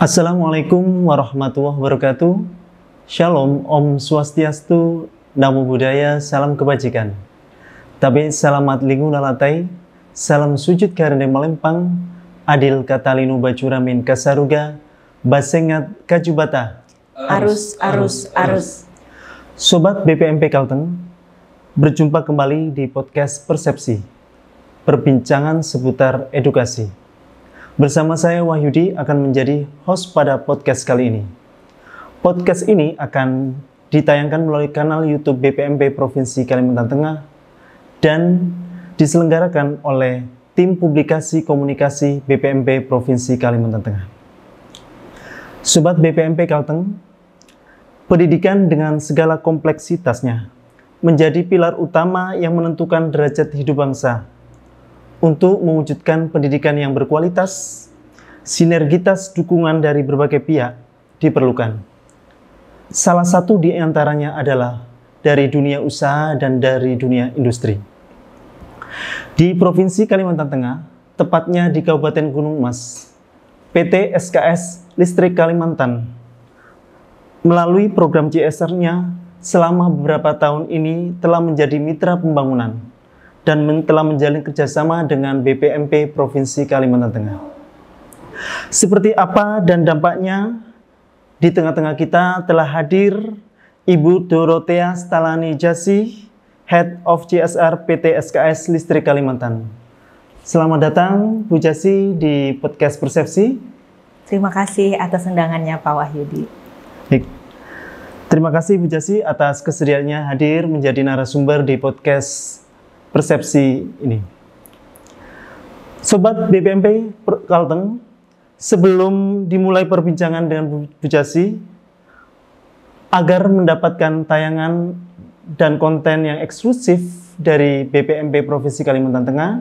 Assalamualaikum warahmatullahi wabarakatuh. Shalom, Om Swastiastu, Namo Buddhaya, salam kebajikan. Tabe salamat lingu lalatai, salam sujud karena melempang, adil katalinu bacuramin kasaruga, basengat kajubata. Arus. Sobat BPMP Kalteng, berjumpa kembali di podcast Persepsi, perbincangan seputar edukasi. Bersama saya Wahyudi akan menjadi host pada podcast kali ini. Podcast ini akan ditayangkan melalui kanal YouTube BPMP Provinsi Kalimantan Tengah dan diselenggarakan oleh tim publikasi komunikasi BPMP Provinsi Kalimantan Tengah. Sobat BPMP Kalteng, pendidikan dengan segala kompleksitasnya menjadi pilar utama yang menentukan derajat hidup bangsa. Untuk mewujudkan pendidikan yang berkualitas, sinergitas dukungan dari berbagai pihak diperlukan. Salah satu di antaranya adalah dari dunia usaha dan dari dunia industri. Di Provinsi Kalimantan Tengah, tepatnya di Kabupaten Gunung Mas, PT SKS Listrik Kalimantan melalui program CSR-nya selama beberapa tahun ini telah menjadi mitra pembangunan dan telah menjalin kerjasama dengan BPMP Provinsi Kalimantan Tengah. Seperti apa dan dampaknya? Di tengah-tengah kita telah hadir Ibu Dorothea Stalani Jasi, Head of CSR PT SKS Listrik Kalimantan. Selamat datang Bu Jasi di podcast Persepsi. Terima kasih atas undangannya Pak Wahyudi. Baik. Terima kasih Bu Jasi atas kesediaannya hadir menjadi narasumber di podcast Persepsi ini. Sobat BPMP Kalteng, sebelum dimulai perbincangan dengan Bu Jasi, agar mendapatkan tayangan dan konten yang eksklusif dari BPMP Provinsi Kalimantan Tengah,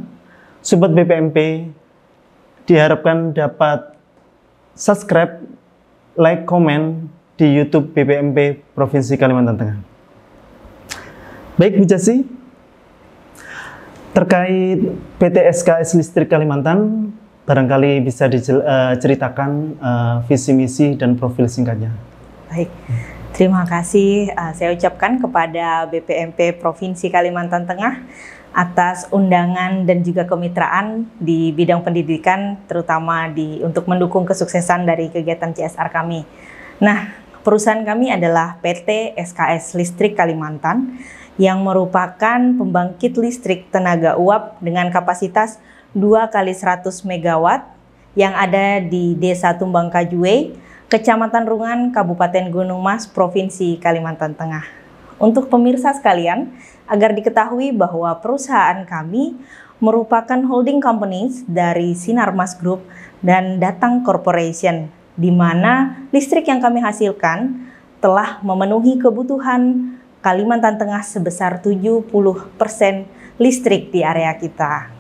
Sobat BPMP diharapkan dapat subscribe, like, komen di YouTube BPMP Provinsi Kalimantan Tengah. Baik Bu Jasi, terkait PT SKS Listrik Kalimantan, barangkali bisa diceritakan visi misi dan profil singkatnya. Baik, terima kasih saya ucapkan kepada BPMP Provinsi Kalimantan Tengah atas undangan dan juga kemitraan di bidang pendidikan, terutama untuk mendukung kesuksesan dari kegiatan CSR kami. Nah, perusahaan kami adalah PT SKS Listrik Kalimantan, yang merupakan pembangkit listrik tenaga uap dengan kapasitas 2 kali 100 MW yang ada di Desa Tumbang Kajue, Kecamatan Rungan, Kabupaten Gunung Mas, Provinsi Kalimantan Tengah. Untuk pemirsa sekalian, agar diketahui bahwa perusahaan kami merupakan holding companies dari Sinarmas Group dan Datang Corporation, di mana listrik yang kami hasilkan telah memenuhi kebutuhan Kalimantan Tengah sebesar 70% listrik di area kita.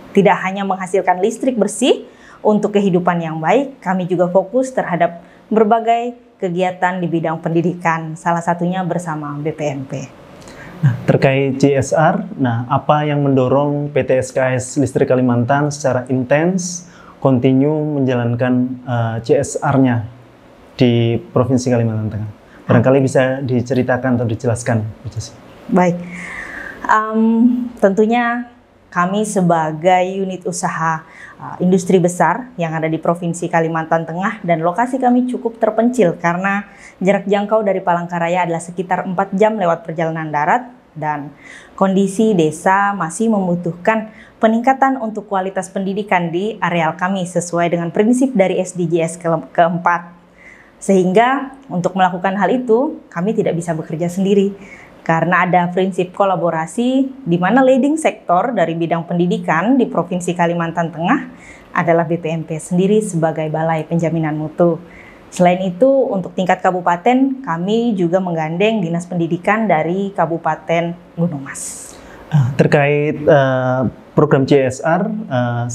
Tidak hanya menghasilkan listrik bersih untuk kehidupan yang baik, kami juga fokus terhadap berbagai kegiatan di bidang pendidikan, salah satunya bersama BPMP. Nah, terkait CSR, apa yang mendorong PT SKS Listrik Kalimantan secara intens kontinu menjalankan CSR-nya di Provinsi Kalimantan Tengah? Barangkali bisa diceritakan atau dijelaskan, Bu Jasi. Baik, tentunya kami sebagai unit usaha industri besar yang ada di Provinsi Kalimantan Tengah dan lokasi kami cukup terpencil karena jarak jangkau dari Palangkaraya adalah sekitar 4 jam lewat perjalanan darat dan kondisi desa masih membutuhkan peningkatan untuk kualitas pendidikan di areal kami sesuai dengan prinsip dari SDGs keempat. Sehingga untuk melakukan hal itu kami tidak bisa bekerja sendiri karena ada prinsip kolaborasi di mana leading sektor dari bidang pendidikan di Provinsi Kalimantan Tengah adalah BPMP sendiri sebagai Balai Penjaminan Mutu. Selain itu untuk tingkat kabupaten kami juga menggandeng Dinas Pendidikan dari Kabupaten Gunung Mas. Terkait program CSR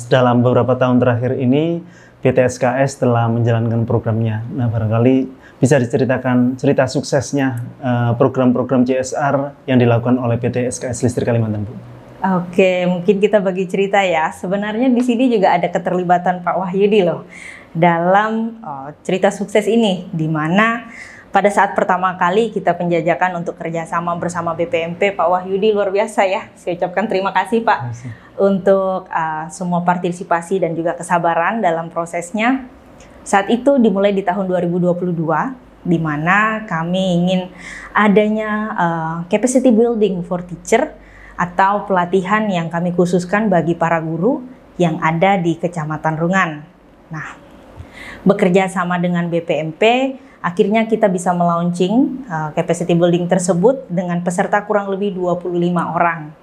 dalam beberapa tahun terakhir ini PT SKS telah menjalankan programnya. Nah, barangkali bisa diceritakan cerita suksesnya program-program CSR yang dilakukan oleh PT SKS Listrik Kalimantan, Bu. Oke, mungkin kita bagi cerita ya. Sebenarnya di sini juga ada keterlibatan Pak Wahyudi loh. dalam cerita sukses ini, di mana pada saat pertama kali kita penjajakan untuk kerjasama bersama BPMP, Pak Wahyudi luar biasa ya. Saya ucapkan terima kasih Pak untuk semua partisipasi dan juga kesabaran dalam prosesnya. Saat itu dimulai di tahun 2022, di mana kami ingin adanya capacity building for teacher atau pelatihan yang kami khususkan bagi para guru yang ada di Kecamatan Rungan. Nah, bekerja sama dengan BPMP, akhirnya kita bisa melaunching capacity building tersebut dengan peserta kurang lebih 25 orang.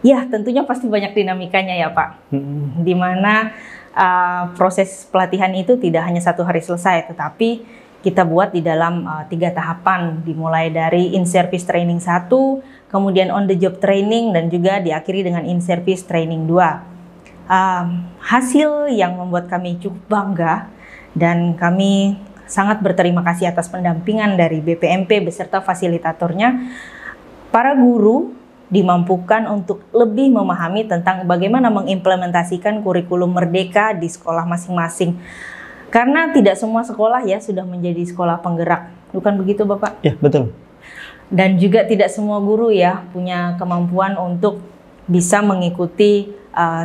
Ya, tentunya pasti banyak dinamikanya ya Pak. Di mana proses pelatihan itu tidak hanya 1 hari selesai, tetapi kita buat di dalam 3 tahapan, dimulai dari in-service training 1, kemudian on-the-job training, dan juga diakhiri dengan in-service training 2. Hasil yang membuat kami cukup bangga, dan kami sangat berterima kasih atas pendampingan dari BPMP beserta fasilitatornya. Para guru dimampukan untuk lebih memahami tentang bagaimana mengimplementasikan kurikulum merdeka di sekolah masing-masing. Karena tidak semua sekolah ya sudah menjadi sekolah penggerak, bukan begitu Bapak? Ya, betul. Dan juga tidak semua guru ya punya kemampuan untuk bisa mengikuti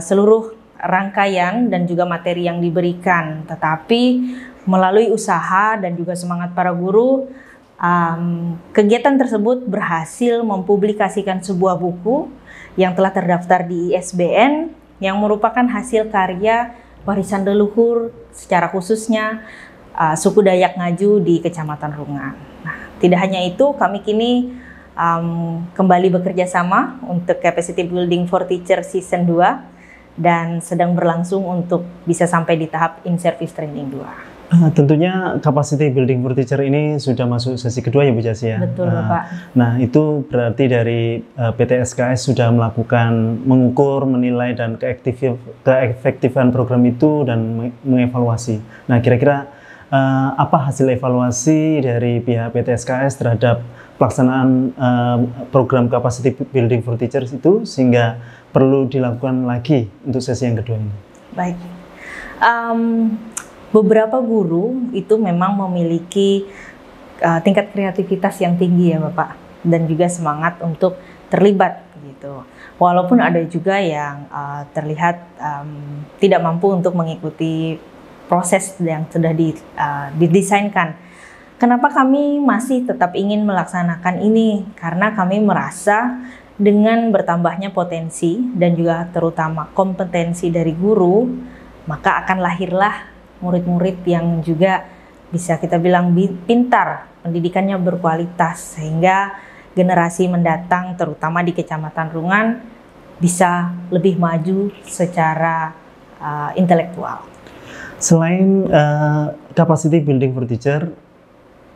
seluruh rangkaian dan juga materi yang diberikan. Tetapi melalui usaha dan juga semangat para guru, kegiatan tersebut berhasil mempublikasikan sebuah buku yang telah terdaftar di ISBN yang merupakan hasil karya warisan leluhur, secara khususnya suku Dayak Ngaju di Kecamatan Rungan. Nah, tidak hanya itu, kami kini kembali bekerja sama untuk Capacity Building for Teacher Season 2 dan sedang berlangsung untuk bisa sampai di tahap in-service training 2. Tentunya capacity building for teacher ini sudah masuk sesi kedua ya Bu Jasi ya? Betul Bapak. Nah itu berarti dari PT SKS sudah melakukan mengukur, menilai dan keefektifan program itu dan mengevaluasi. Nah kira-kira apa hasil evaluasi dari pihak PT SKS terhadap pelaksanaan program capacity building for teachers itu sehingga perlu dilakukan lagi untuk sesi yang kedua ini? Baik. Beberapa guru itu memang memiliki tingkat kreativitas yang tinggi ya Bapak, dan juga semangat untuk terlibat gitu. Walaupun ada juga yang terlihat tidak mampu untuk mengikuti proses yang sudah didesainkan. Kenapa kami masih tetap ingin melaksanakan ini? Karena kami merasa dengan bertambahnya potensi dan juga terutama kompetensi dari guru, maka akan lahirlah murid-murid yang juga bisa kita bilang pintar, pendidikannya berkualitas, sehingga generasi mendatang terutama di Kecamatan Rungan bisa lebih maju secara intelektual. Selain capacity building for teacher,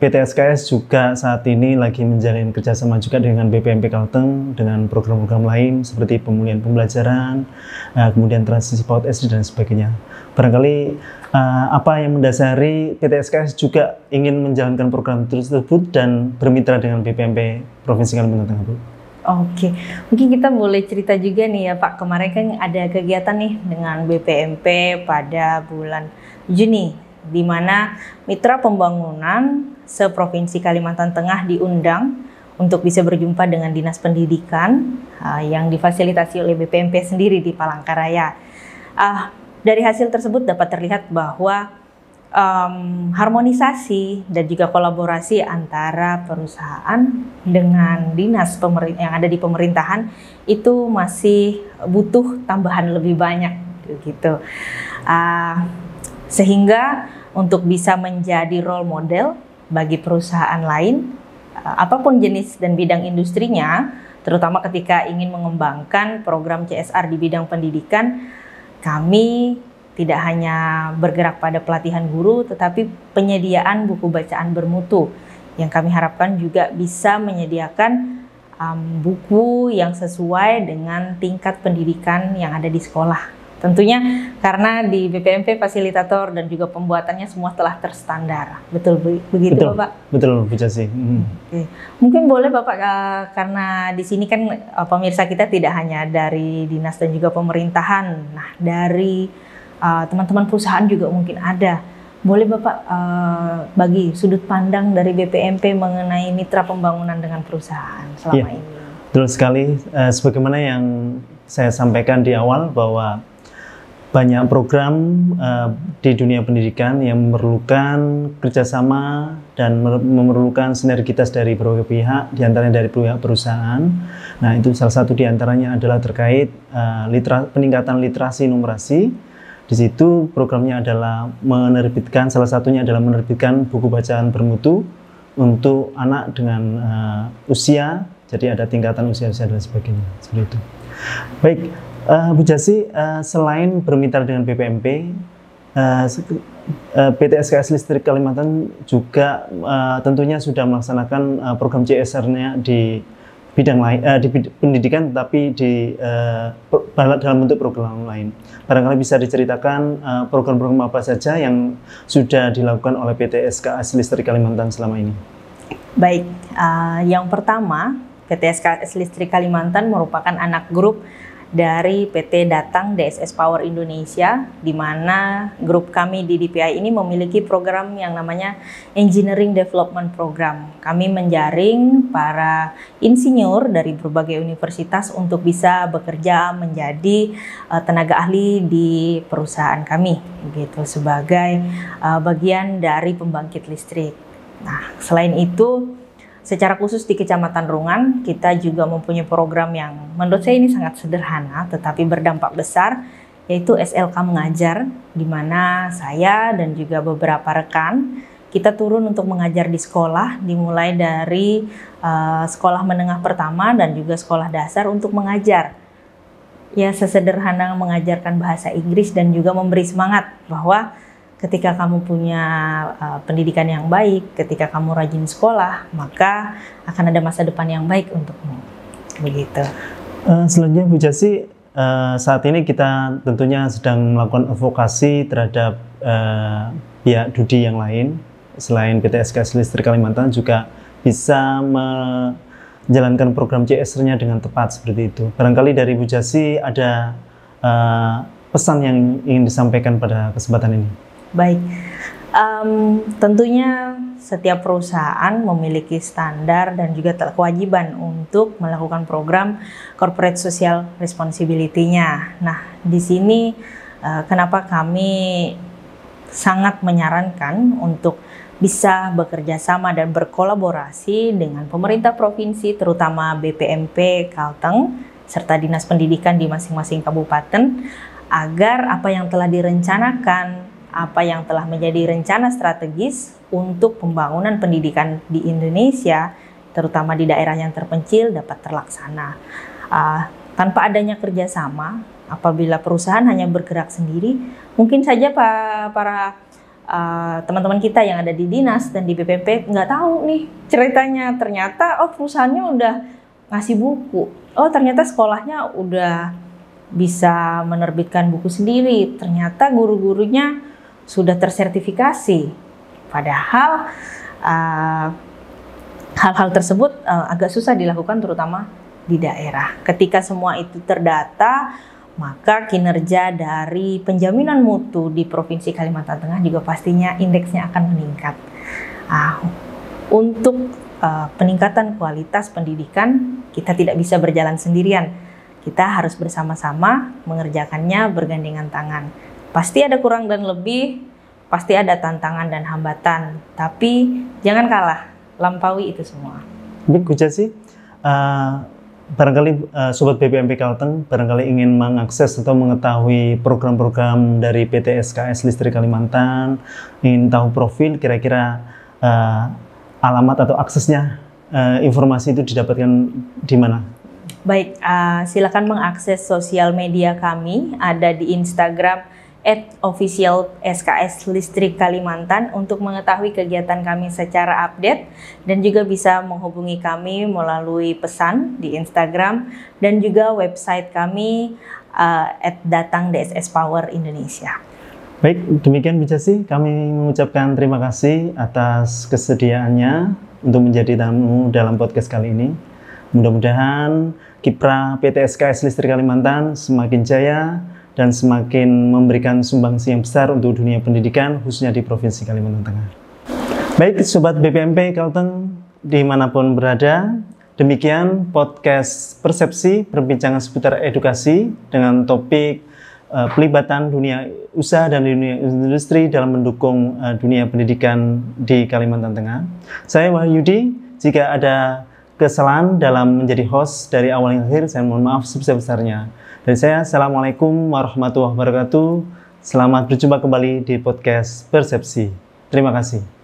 PT SKS juga saat ini lagi menjalin kerjasama juga dengan BPMP Kalteng dengan program-program lain seperti pemulihan pembelajaran, kemudian transisi PAUD SD dan sebagainya. Barangkali apa yang mendasari PT SKS juga ingin menjalankan program tersebut dan bermitra dengan BPMP Provinsi Kalimantan Tengah, Bu? Oke, mungkin kita boleh cerita juga nih ya Pak, kemarin kan ada kegiatan nih dengan BPMP pada bulan Juni, di mana mitra pembangunan seprovinsi Kalimantan Tengah diundang untuk bisa berjumpa dengan Dinas Pendidikan yang difasilitasi oleh BPMP sendiri di Palangkaraya. Dari hasil tersebut dapat terlihat bahwa harmonisasi dan juga kolaborasi antara perusahaan dengan dinas yang ada di pemerintahan itu masih butuh tambahan lebih banyak gitu. Sehingga untuk bisa menjadi role model bagi perusahaan lain, apapun jenis dan bidang industrinya, terutama ketika ingin mengembangkan program CSR di bidang pendidikan, kami tidak hanya bergerak pada pelatihan guru, tetapi penyediaan buku bacaan bermutu yang kami harapkan juga bisa menyediakan buku yang sesuai dengan tingkat pendidikan yang ada di sekolah. Tentunya karena di BPMP fasilitator dan juga pembuatannya semua telah terstandar. Betul begitu Bapak? Betul Bu Jasi. Oke. Mungkin boleh Bapak, karena di sini kan pemirsa kita tidak hanya dari dinas dan juga pemerintahan. Nah, dari teman-teman perusahaan juga mungkin ada. Boleh Bapak bagi sudut pandang dari BPMP mengenai mitra pembangunan dengan perusahaan selama ini? Betul sekali, sebagaimana yang saya sampaikan di awal bahwa banyak program di dunia pendidikan yang memerlukan kerjasama dan memerlukan sinergitas dari berbagai pihak, diantaranya dari pihak perusahaan. Nah, itu salah satu diantaranya adalah terkait peningkatan literasi numerasi. Di situ programnya adalah salah satunya adalah menerbitkan buku bacaan bermutu untuk anak dengan usia, jadi ada tingkatan usia-usia dan sebagainya, seperti itu. Baik, Bu Jasi, selain bermitra dengan BPMP, PT SKS Listrik Kalimantan juga tentunya sudah melaksanakan program CSR-nya di bidang lain, di pendidikan, tapi dalam bentuk program lain. Barangkali bisa diceritakan program-program apa saja yang sudah dilakukan oleh PT SKS Listrik Kalimantan selama ini? Baik, yang pertama, PT SKS Listrik Kalimantan merupakan anak grup dari PT Datang DSS Power Indonesia, di mana grup kami di DPI ini memiliki program yang namanya Engineering Development Program. Kami menjaring para insinyur dari berbagai universitas untuk bisa bekerja menjadi tenaga ahli di perusahaan kami, gitu, sebagai bagian dari pembangkit listrik. Nah, selain itu, secara khusus di Kecamatan Rungan, kita juga mempunyai program yang menurut saya ini sangat sederhana tetapi berdampak besar, yaitu SLK Mengajar, di mana saya dan juga beberapa rekan kita turun untuk mengajar di sekolah, dimulai dari sekolah menengah pertama dan juga sekolah dasar untuk mengajar. Ya, sesederhana mengajarkan bahasa Inggris dan juga memberi semangat bahwa ketika kamu punya pendidikan yang baik, ketika kamu rajin sekolah, maka akan ada masa depan yang baik untukmu. Begitu. Selanjutnya Bu Jasi, saat ini kita tentunya sedang melakukan advokasi terhadap pihak DUDI yang lain. Selain PT SKS Listrik Kalimantan juga bisa menjalankan program CSR-nya dengan tepat seperti itu. Barangkali dari Bu Jasi ada pesan yang ingin disampaikan pada kesempatan ini. Baik, tentunya setiap perusahaan memiliki standar dan juga kewajiban untuk melakukan program corporate social responsibility-nya. Nah, di sini kenapa kami sangat menyarankan untuk bisa bekerja sama dan berkolaborasi dengan pemerintah provinsi, terutama BPMP Kalteng, serta Dinas Pendidikan di masing-masing kabupaten, agar apa yang telah direncanakan, apa yang telah menjadi rencana strategis untuk pembangunan pendidikan di Indonesia, terutama di daerah yang terpencil, dapat terlaksana. Tanpa adanya kerjasama, apabila perusahaan hanya bergerak sendiri, mungkin saja para teman-teman kita yang ada di dinas dan di BPP nggak tahu nih ceritanya. Ternyata perusahaannya udah ngasih buku, ternyata sekolahnya udah bisa menerbitkan buku sendiri, ternyata guru-gurunya sudah tersertifikasi. Padahal hal-hal tersebut agak susah dilakukan, terutama di daerah. Ketika semua itu terdata, maka kinerja dari penjaminan mutu di Provinsi Kalimantan Tengah juga pastinya indeksnya akan meningkat. Untuk peningkatan kualitas pendidikan, kita tidak bisa berjalan sendirian. Kita harus bersama-sama mengerjakannya bergandengan tangan. Pasti ada kurang dan lebih, pasti ada tantangan dan hambatan, tapi jangan kalah, lampaui itu semua. Baik, Bu Jasi, barangkali Sobat BPMP Kalteng barangkali ingin mengakses atau mengetahui program-program dari PT SKS Listrik Kalimantan, ingin tahu profil, kira-kira alamat atau aksesnya, informasi itu didapatkan di mana? Baik, silakan mengakses sosial media kami, ada di Instagram @official SKS Listrik Kalimantan untuk mengetahui kegiatan kami secara update, dan juga bisa menghubungi kami melalui pesan di Instagram dan juga website kami @datang DSS Power Indonesia. Baik, demikian Bu Jasi, kami mengucapkan terima kasih atas kesediaannya untuk menjadi tamu dalam podcast kali ini. Mudah-mudahan kiprah PT SKS Listrik Kalimantan semakin jaya, dan semakin memberikan sumbangsi yang besar untuk dunia pendidikan, khususnya di Provinsi Kalimantan Tengah. Baik, Sobat BPMP Kalteng dimanapun berada, demikian podcast Persepsi, perbincangan seputar edukasi dengan topik pelibatan dunia usaha dan dunia industri dalam mendukung dunia pendidikan di Kalimantan Tengah. Saya Wahyudi, jika ada kesalahan dalam menjadi host dari awal hingga akhir, saya mohon maaf sebesar-besarnya. Dari saya, Assalamualaikum warahmatullahi wabarakatuh. Selamat berjumpa kembali di podcast Persepsi. Terima kasih.